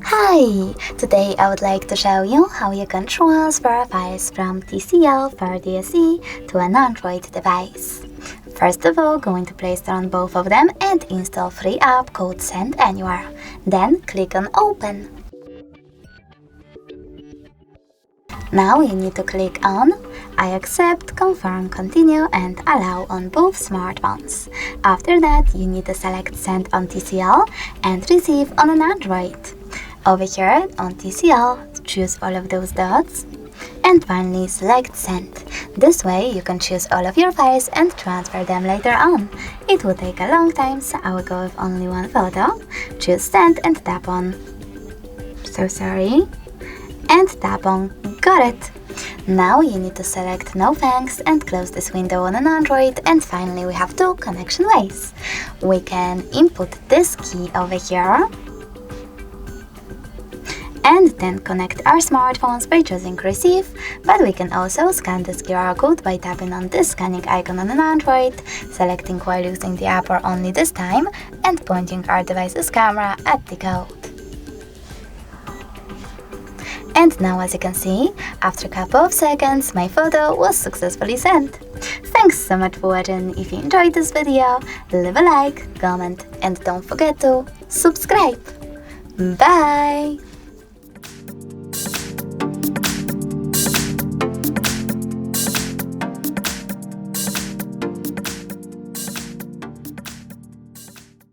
Hi! Today I would like to show you how you can transfer files from TCL for DSE to an Android device. First of all, go into Play Store on both of them and install free app called Send Anywhere. Then click on Open. Now you need to click on I accept, confirm, continue and allow on both smartphones. After that, you need to select Send on TCL and Receive on an Android. Over here on TCL, choose all of those dots and finally select Send. This way you can choose all of your files and transfer them later on. It will take a long time, so I will go with only one photo. Choose Send and tap on and tap on Got it! Now you need to select No Thanks and close this window on an Android, and finally we have two connection ways. We can input this key over here and then connect our smartphones by choosing Receive, but we can also scan this QR code by tapping on this scanning icon on an Android, selecting while using the app or only this time, and pointing our device's camera at the code. And now, as you can see, after a couple of seconds, my photo was successfully sent. Thanks so much for watching. If you enjoyed this video, leave a like, comment, and don't forget to subscribe. Bye!